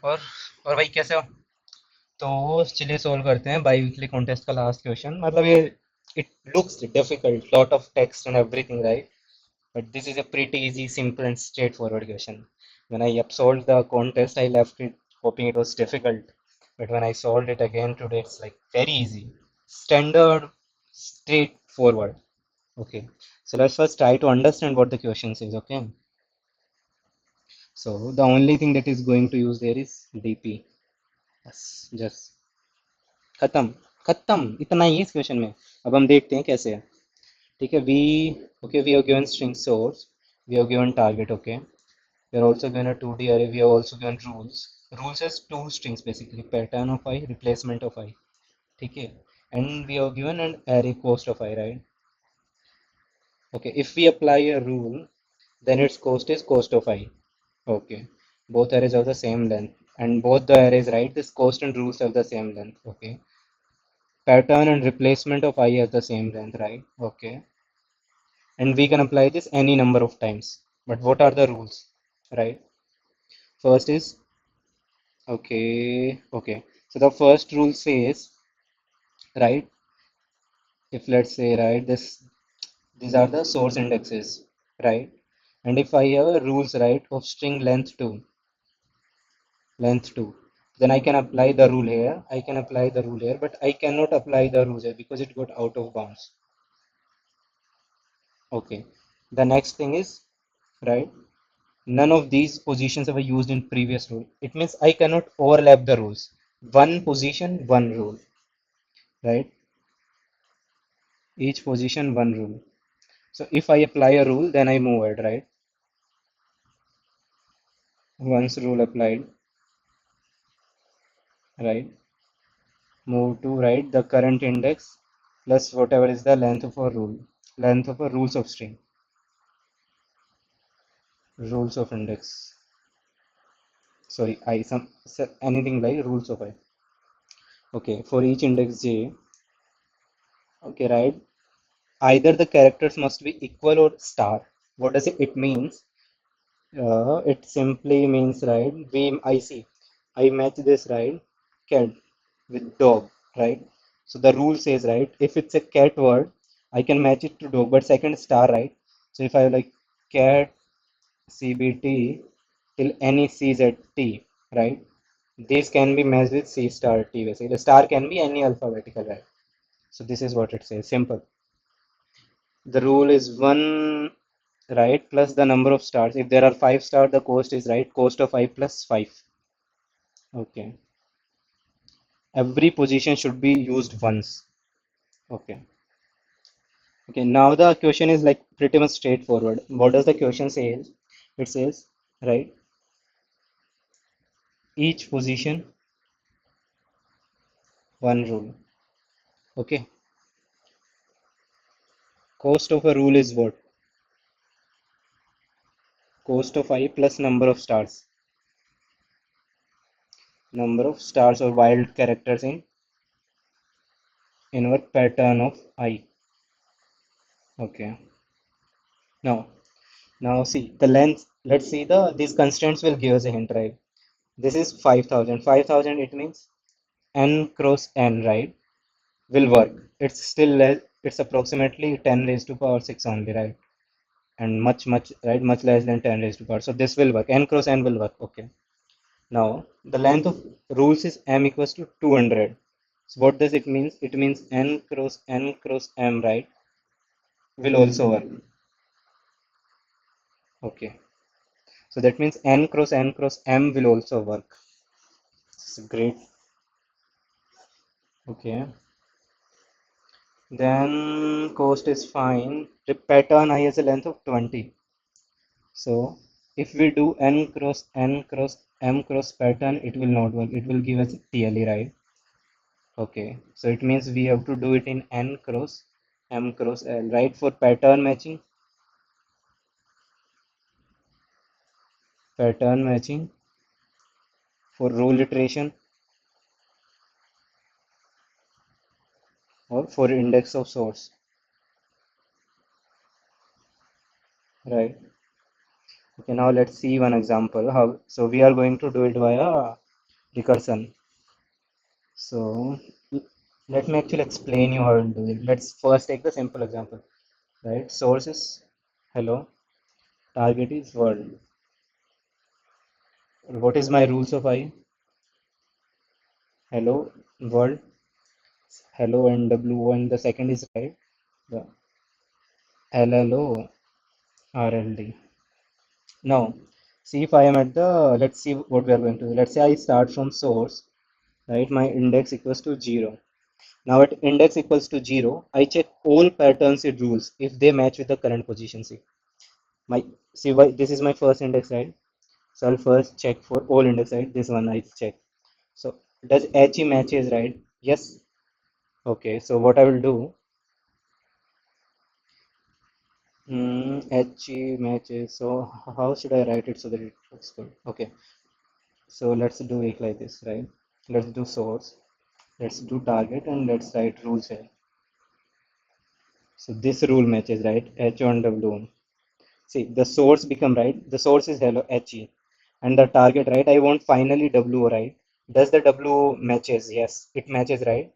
और और भाई कैसे हो? तो चलिए सोल्व करते हैं बाई वीकली कॉन्टेस्ट का लास्ट क्वेश्चन। मतलब ये it looks difficult, lot of text and everything, right? But this is a pretty easy, simple and straightforward question. When I solved the contest, I left it hoping it was difficult. But when I solved it again today, it's like very easy. Standard, straightforward. Okay. So let's first try to understand what the question says, okay? So the only thing that is going to use there is DP. Yes, just खत्म खत्म इतना ही है इस question में। अब हम देखते हैं कैसे है। ठीक है, we okay, we have given string source, we have given target, okay, we are also given a 2D array, we have also given rules has two strings basically, pattern of I, replacement of I, ठीक है, and we have given an array cost of I, right? Okay, if we apply a rule, then its cost is cost of I. Okay, both arrays have the same length, and both the arrays, right, this cost and rules have the same length. Okay, pattern and replacement of I has the same length, right? Okay, and we can apply this any number of times. But what are the rules, right? First is, okay. So the first rule says, right, if let's say, right, these are the source indexes, right? And if I have a rules, right, of string length 2, then I can apply the rule here. I can apply the rule here, but I cannot apply the rules here because it got out of bounds. Okay. The next thing is, right, none of these positions were used in previous rule. It means I cannot overlap the rules. One position, one rule, right? Each position, one rule. So if I apply a rule, then I move it, right? Once rule applied, right? Move to, right, the current index plus whatever is the length of a rule, length of a rules of string, rules of index. Sorry, I anything like rules of I. Okay, for each index j. Okay, right. Either the characters must be equal or star. What does it means? It simply means, right, I see, I match this, right, cat with dog, right? So the rule says, right, if it's a cat word, I can match it to dog, but second star, right? So if I have like cat CBT till any CZT, right? This can be matched with C star T basically. The star can be any alphabetical, right? So this is what it says. Simple. The rule is one, right, plus the number of stars. If there are 5 stars, the cost is, right, cost of I plus 5. Okay. Every position should be used once. Okay. Okay. Now the question is like pretty much straightforward. What does the question say? It says, right, each position, one rule. Okay. Cost of a rule is what? Cost of I plus number of stars. Number of stars or wild characters in our pattern of I. Okay. Now, now see the length. Let's see these constraints will give us a hint, right? This is 5,000. 5,000 it means n cross n, right? Will work. It's still less. It's approximately 10 raised to power 6 only, right? And much, right? Much less than 10 raised to power. So this will work. N cross n will work. Okay. Now the length of rules is m equals to 200. So what does it mean? It means n cross m, right? Will also work. Okay. So that means n cross m will also work. It's great. Okay. Then cost is fine. The pattern I has a length of 20. So if we do n cross m cross pattern, it will not work. It will give us TLE, right? Okay. So it means we have to do it in n cross m cross l, right? For pattern matching, for rule iteration, or for index of source, right? Okay. Now let's see one example. How? So we are going to do it via recursion. So let me actually explain you how to do it. Let's first take the simple example, right? Source is hello, target is world. What is my rules of I? Hello, world, hello, and W, and the second is right, the LLO, RLD. Now, see if I am at the, let's see what we are going to do. Let's say I start from source, right? My index equals to 0. Now at index equals to 0, I check all patterns in rules if they match with the current position. See, my see why this is my first index, right? So I'll first check for all index, right? This one I check. So does HE matches, right? Yes. Okay. So what I will do, HE matches. So how should I write it so that it looks good? Okay. So let's do it like this, right? Let's do source. Let's do target and let's write rules here. So this rule matches, right? H on W. See, the source become right. The source is hello HE, and the target, right? I want finally W, right? Does the W matches? Yes, it matches, right?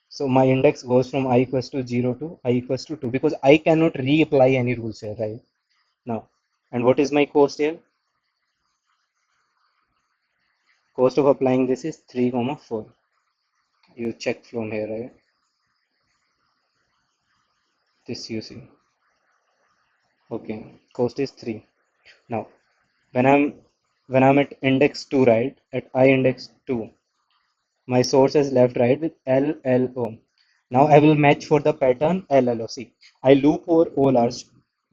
So my index goes from I equals to 0 to I equals to 2 because I cannot reapply any rules here, right? Now, and what is my cost here? Cost of applying this is 3 comma 4. You check from here, right? This you see. Okay, cost is 3. Now, when I'm when I'm at index 2, right? At I index 2, my source is left, right, with LLO. Now I will match for the pattern LLO. See, I loop over all R's.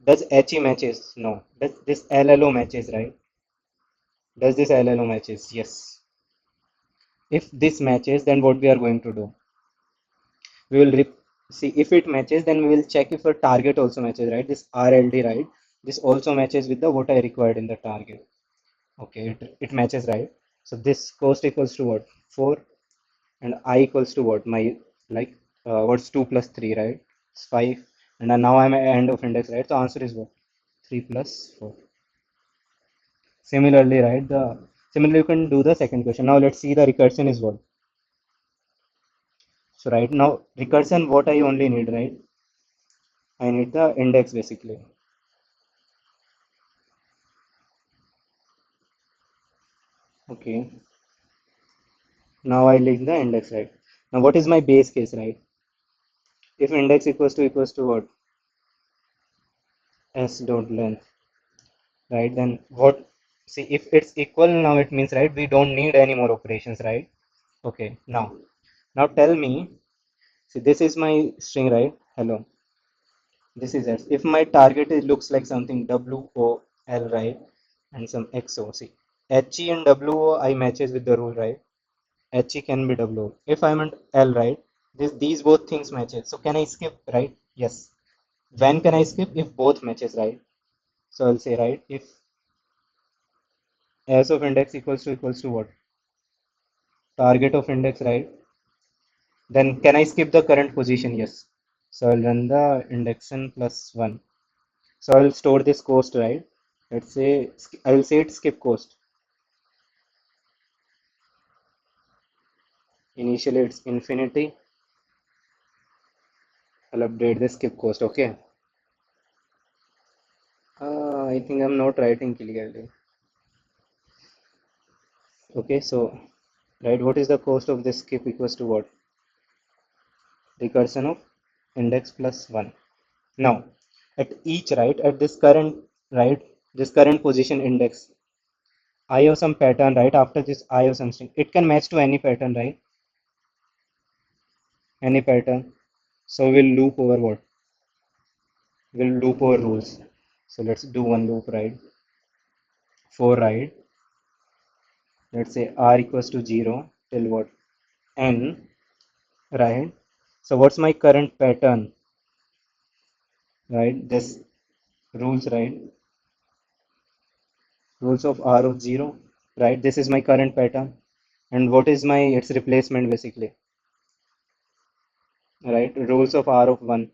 Does HE matches? No. Does this LLO matches, right? Does this LLO matches? Yes. If this matches, then what we are going to do? We will see if it matches, then we will check if a target also matches, right? This RLD, right? This also matches with the what I required in the target. Okay, it matches, right? So this cost equals to what? 4, and I equals to what? My like what's 2 plus 3, right? It's 5, and then now I'm at end of index, right? So answer is what? 3 plus 4. Similarly, right? The similarly you can do the second question. Now let's see the recursion is what. So right now recursion, what I only need, right? I need the index basically. Okay. Now I link the index, right? Now what is my base case, right? If index equals to what? S dot length, right? Then what? See, if it's equal now, it means, right, we don't need any more operations, right? Okay. Now tell me. See, this is my string, right? Hello. This is S. If my target is looks like something WOL, right, and some XO. See, HE and WO I matches with the rule, right? HE can be W. If I'm at L, right, these both things matches. So can I skip, right? Yes. When can I skip? If both matches, right? So I'll say, right, if S of index equals to what? Target of index, right? Then can I skip the current position? Yes. So I'll run the index plus 1. So I'll store this cost, right? Let's say I will say it skip cost. Initially it's infinity. I'll update the skip cost. Okay. I think I'm not writing clearly. Okay, so right, what is the cost of this skip equals to what? Recursion of index plus 1. Now, at each, right, at this current, right, this current position index, I have some pattern, right? After this, I have something. It can match to any pattern, right? Any pattern. So we'll loop over what? We'll loop over rules. So let's do one loop, right? For right, let's say r equals to 0 till what? N, right? So what's my current pattern, right? This rules, right? Rules of r of 0, right? This is my current pattern. And what is my its replacement basically, right? Rules of r of 1.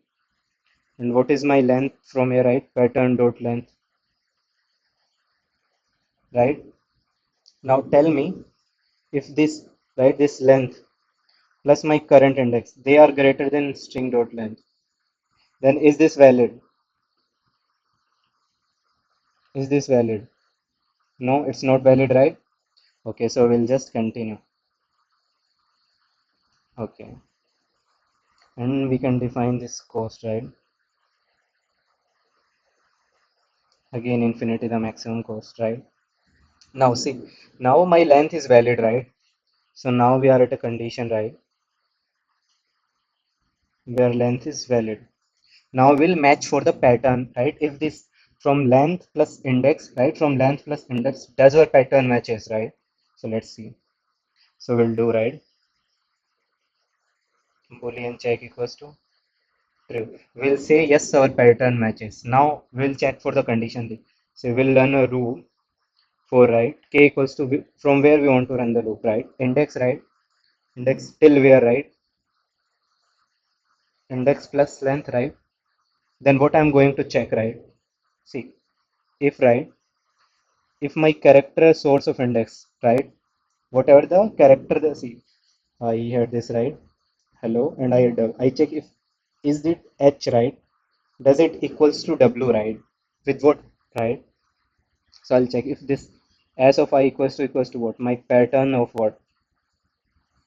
And what is my length from here, right? Pattern dot length, right? Now tell me, if this, right, this length plus my current index, they are greater than string dot length, then is this valid? Is this valid? No, it's not valid, right? Okay, so we'll just continue. Okay, and we can define this cost, right? Again, infinity the maximum cost, right? Now see, now my length is valid, right? So now we are at a condition, right, where length is valid. Now we'll match for the pattern, right? If this from length plus index, right? From length plus index, does our pattern matches, right? So let's see. So we'll do, right? Boolean check equals to true. We'll say yes, our pattern matches. Now we'll check for the condition. So we'll run a rule for, right, k equals to from where we want to run the loop, right? Index, right? Index till where, right? Index plus length, right? Then what I'm going to check, right? See, if, right, if my character source of index, right, whatever the character, the see, I had this, right, hello, and I check if is it h, right, does it equals to w, right, with what, right? So I'll check if this s of I equals to what, my pattern of what,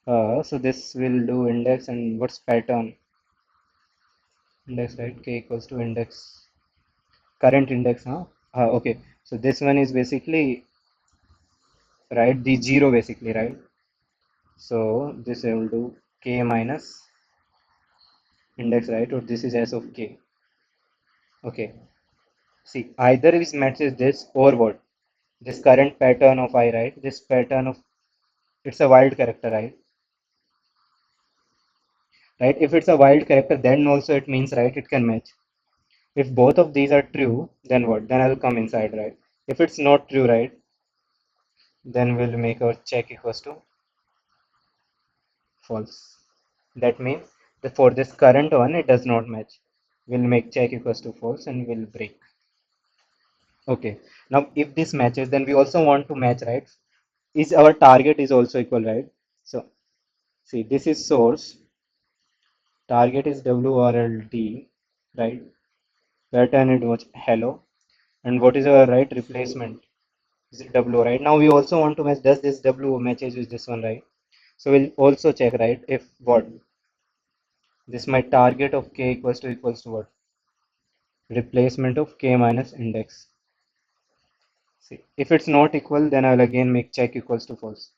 so this will do index, and what's pattern, index, right, k equals to index, current index, huh? Okay, so this one is basically, right, the zero basically, right? So this I will do k minus index, right, or this is s of k. Okay, see, either is matches this or what, this current pattern of I, right, this pattern of, it's a wild character, right? Right, if it's a wild character, then also it means, right, it can match. If both of these are true, then what, then I'll come inside, right? If it's not true, right, then we'll make our check equals to false. That means that for this current one it does not match. We'll make check equals to false and we'll break. Okay, now if this matches, then we also want to match, right? Is our target is also equal, right? So see, this is source, target is WRLD, right? Pattern it was hello, and what is our, right, replacement? Is it W, right? Now we also want to match, does this W matches with this one, right? So we'll also check, right, if what, this my target of k equals to what? Replacement of k minus index. See, if it's not equal, then I'll again make check equals to false.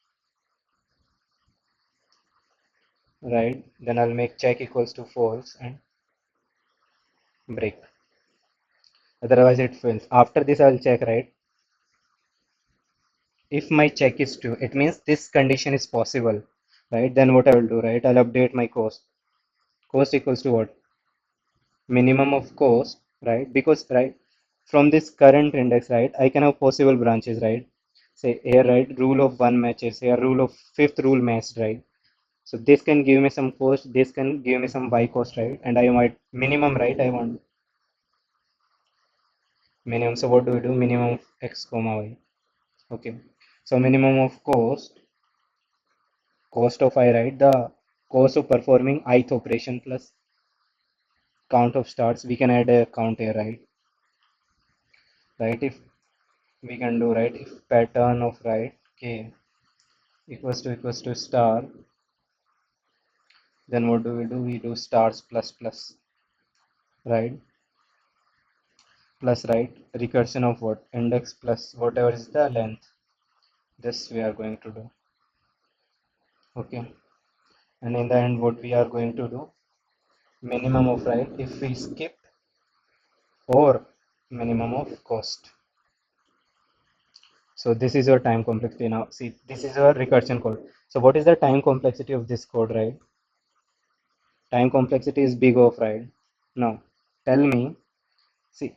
Right, then I'll make check equals to false and break, otherwise it fails. After this I'll check, right, if my check is true, it means this condition is possible, right? Then what I will do, right, I'll update my cost equals to what, minimum of cost, right? Because, right, from this current index, right, I can have possible branches, right? Say here, right, rule of one matches here, rule of fifth rule matched, right? So this can give me some cost, this can give me some y cost, right? And I might minimum, right, I want minimum. So what do we do? Minimum of x comma y. Okay, so minimum of cost of I, right, the cost of performing ith operation plus count of starts, we can add a count here, right? Right, if we can do, right, if pattern of, right, k equals to star, then what do? We do stars plus plus, right, plus, right, recursion of what, index plus whatever is the length, this we are going to do. Okay, and in the end what we are going to do, minimum of, right, if we skip, or minimum of cost. So this is your time complexity. Now see, this is your recursion code. So what is the time complexity of this code, right? Time complexity is big of, right? Now tell me, see,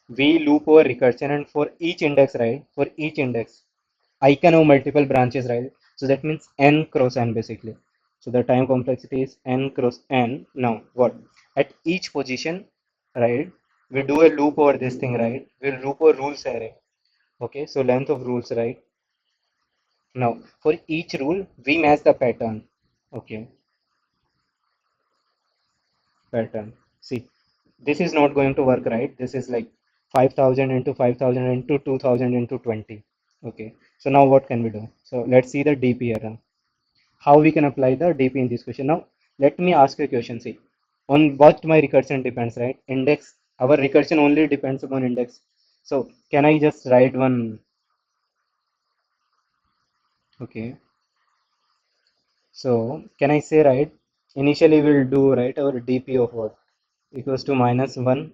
we loop over recursion, and for each index, right, for each index I can have multiple branches, right? So that means n cross n basically. So the time complexity is n cross n. Now what, at each position, right, we do a loop over this thing, right? We'll loop over rules array. Okay, so length of rules, right? Now for each rule we match the pattern. Okay, pattern. See, this is not going to work, right? This is like 5,000 into 5,000 into 2,000 into 20. Okay, so now what can we do? So let's see the DP error. How we can apply the DP in this question. Now let me ask you a question. See, on what my recursion depends, right? Index, our recursion only depends upon index. So can I just write one? Okay, so can I say, right? Initially we'll do, right, our DP of what equals to minus 1.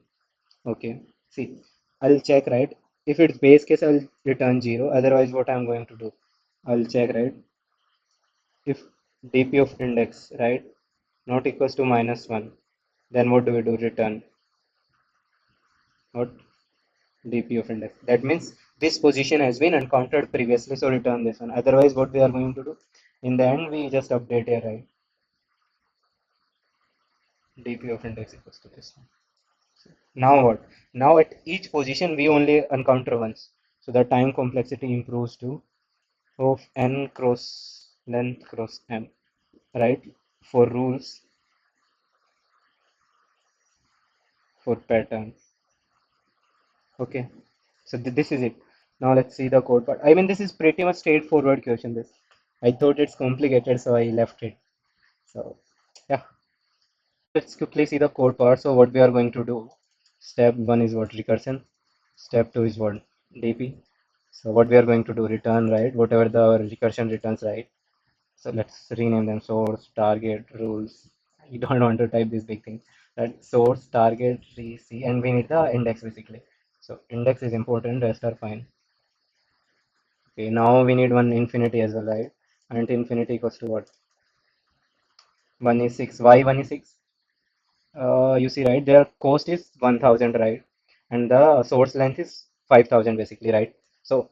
Okay, see, I'll check, right? If it's base case, I'll return 0. Otherwise, what I'm going to do, I'll check, right? If DP of index, right, not equals to minus 1, then what do we do? Return not DP of index. That means this position has been encountered previously, so return this one. Otherwise, what we are going to do? In the end, we just update here, right? DP of index equals to this one. Now what? Now at each position, we only encounter once. So the time complexity improves to of n cross length cross m, right? For rules, for pattern. Okay, so this is it. Now let's see the code part. I mean, this is pretty much straightforward question. This, I thought it's complicated, so I left it. So yeah, let's quickly see the code part. So what we are going to do, step one is what? Recursion. Step two is what? DP. So what we are going to do, return, right, whatever the recursion returns, right? So let's rename them: source, target, rules. You don't want to type this big thing. Right? Source, target, rec, and we need the index basically. So index is important, rest are fine. Okay, now we need one infinity as well, right? And infinity equals to what? 1 is 6. Why 1 is 6? You see, right? Their cost is 1,000, right? And the source length is 5,000 basically, right? So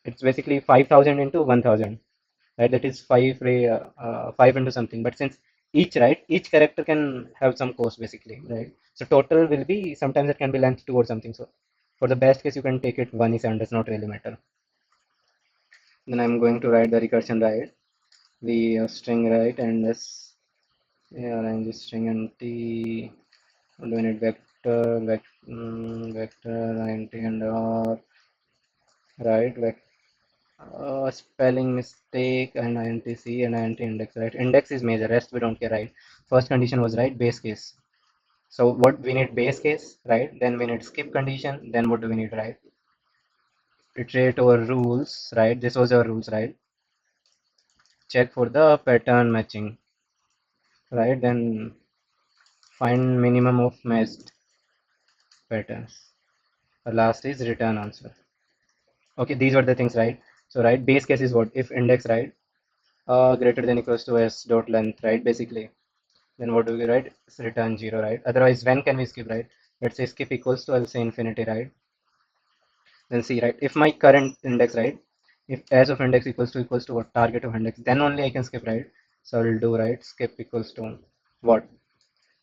it's basically 5,000 into 1,000. Right, that is 5 into something, but since each, right, each character can have some cost basically, right? So total will be, sometimes it can be length 2 or something. So for the best case you can take it 1 is, and does not really matter. Then I'm going to write the recursion, right, the string, right, and this, yeah, and this string and t doing it vector int and r, right, spelling mistake and intc and int index, right? Index is major, rest we don't care, right? First condition was, right, base case. So what we need? Base case, right? Then we need skip condition. Then what do we need, right? Iterate over rules, right? This was our rules, right? Check for the pattern matching, right? Then find minimum of matched patterns. The last is return answer. Okay, these were the things, right? So right, base case is what? If index, right, greater than equals to s dot length, right? Basically, then what do we write? It's return 0, right? Otherwise, when can we skip, right? Let's say skip equals to, I'll say infinity, right? Then see, right, if my current index, right, if as of index equals to what? Target of index, then only I can skip, right? So I'll do, right, skip equals to what?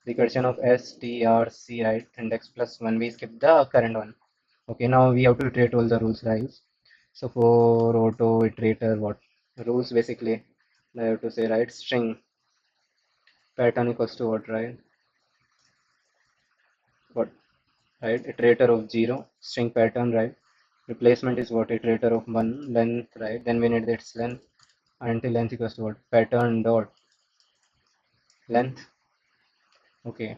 Recursion of strc, right, index plus 1, we skip the current one. Okay, now we have to iterate all the rules, right? So for auto iterator, what rules basically, I have to say, right, string pattern equals to what, right? What, right? Iterator of 0, string pattern, right? Replacement is what? Iterator of 1, length, right? Then we need its length until length equals to what? Pattern dot length. Okay,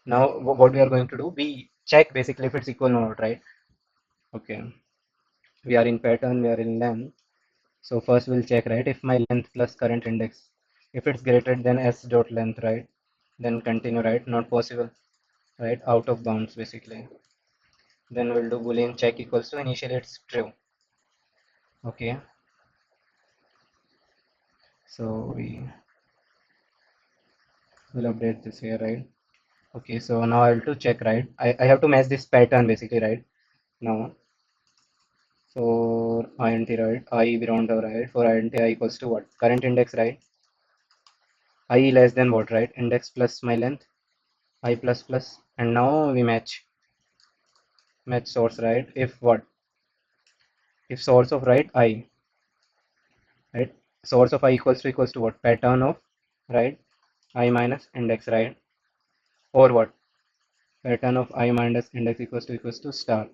now what we are going to do, we check basically if it's equal or not, right? Okay, we are in pattern, we are in length. So first we'll check, right, if my length plus current index, if it's greater than s dot length, right, then continue, right? Not possible, right? Out of bounds basically. Then we'll do boolean check equals to, initially it's true. Okay, so we will update this here, right? Okay, so now I have to check, right? I have to match this pattern basically, right? Now for int, right, I we don't have, right, for int I equals to what? Current index, right? I less than what, right? Index plus my length, I plus plus, and now we match source, right? If what? If source of, right, I, right? Source of I equals to what? Pattern of, right, I minus index, right? Or what? Pattern of I minus index equals to star.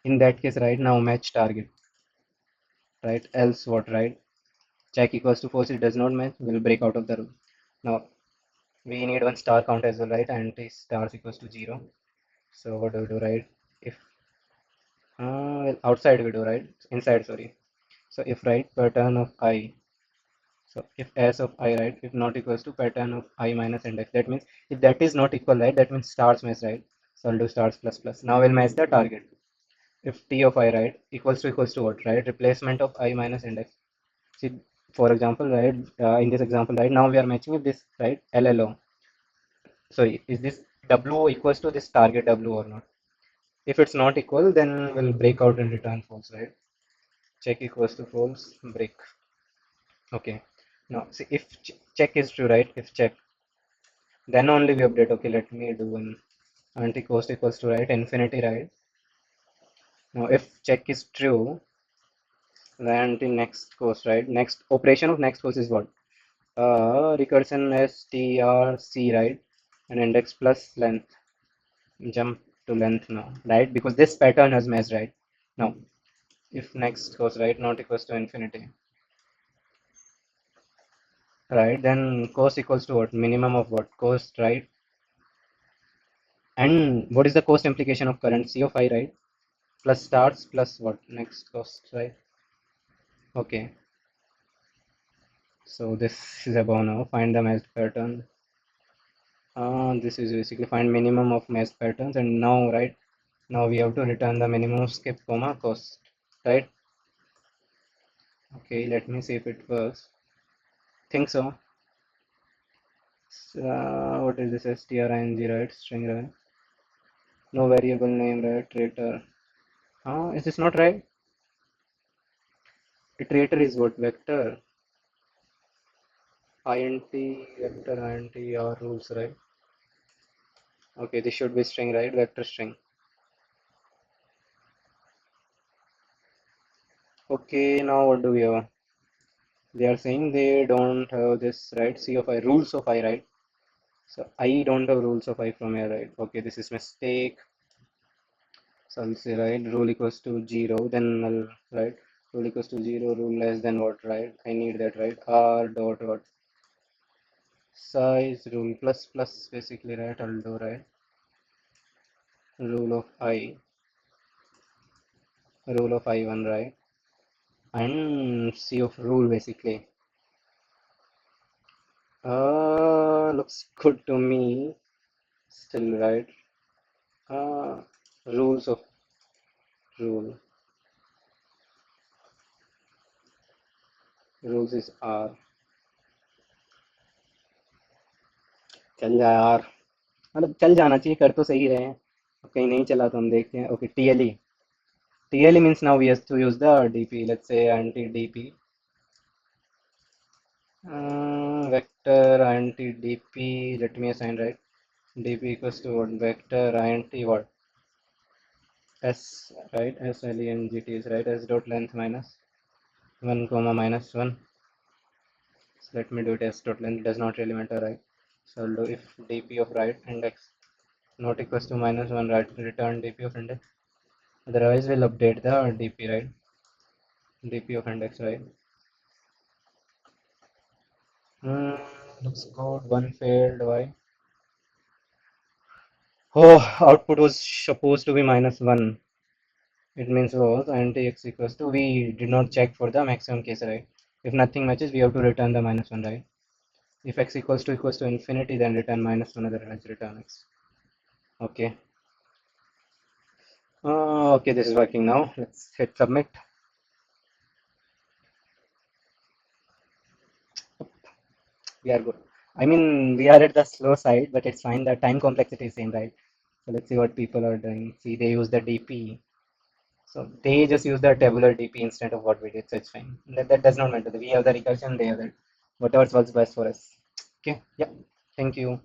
In that case, right, now match target, right? Else what, right? Check equals to false, it does not match, we'll break out of the rule. Now we need one star count as well, right? Anti stars equals to 0. So what do we do, right? If well, outside we do, right? Inside, sorry. So if, right, pattern of I, so if s of I, right, if not equals to pattern of I minus index, that means if that is not equal, right, that means stars match, right? So I'll do stars plus plus. Now we'll match the target. If t of I, right, equals to what, right? Replacement of I minus index. See, for example, right, in this example, right, now we are matching with this, right, LLO. Sorry, is this W equals to this target W or not? If it's not equal, then we'll break out and return false, right? Check equals to false, break. Okay. Now, see, if check is true, right? If check, then only we update. Okay, let me do one anti-cost equals to, right, infinity, right? Now, if check is true, then the next cost, right? Next operation of next cost is what? Recursion strc, right? And index plus length. Jump to length now, right? Because this pattern has matched, right? Now, if next goes, right, not equals to infinity, right, then cost equals to what? Minimum of what? Cost, right? And what is the cost implication of current C of I, right? Plus starts plus what? Next cost, right? Okay. So this is above now. Find the matched pattern. This is basically find minimum of matched patterns, and now, right, now we have to return the minimum of skip comma cost, right? Okay, let me see if it works. Think so. What is this string, right? String, right? No variable name, right? Iterator. Is this not right? Iterator is what? Vector. Int, vector, int are rules, right? Okay, this should be string, right? Vector string. Okay, now what do we have? They are saying they don't have this, right? C of I, rules of I, right? So I don't have rules of I from here, right? Okay, this is mistake. So I'll say, right, rule equals to 0, then I'll, right, rule equals to 0, rule less than what, right? I need that, right? R dot what? Size rule plus plus basically, right? I'll do, right? Rule of I, rule of I1, right? And C of rule basically. Looks good to me. Still, right? Uh, rules of rule. Rules is R. चल जा यार, मतलब चल जाना चाहिए, कर तो सही रहे हैं, अब कहीं नहीं चला तो हम देखते हैं. Okay, TLE. TLE means now we have to use the DP. Let's say anti DP. Vector anti DP. Let me assign, right? DP equals to what? Vector anti what? S, right? SLENGT is, right? S dot length minus 1 comma minus 1. So let me do it. S dot length does not really matter, right? So I'll do if DP of right index not equals to minus 1, right? Return DP of index. Otherwise, we'll update the DP, right? DP of index, right? Hmm, looks good. One failed. Why? Oh, output was supposed to be minus 1. It means was anti x equals to, we did not check for the maximum case, right? If nothing matches, we have to return the minus 1, right? If x equals to infinity, then return minus 1, otherwise return x. Okay. Okay, this is working now. Let's hit submit. We are good. I mean, we are at the slow side, but it's fine. The time complexity is same, right? So let's see what people are doing. See, they use the DP. So they just use the tabular DP instead of what we did, so it's fine. That does not matter. We have the recursion, they have that. Whatever works best for us. Okay, yeah. Thank you.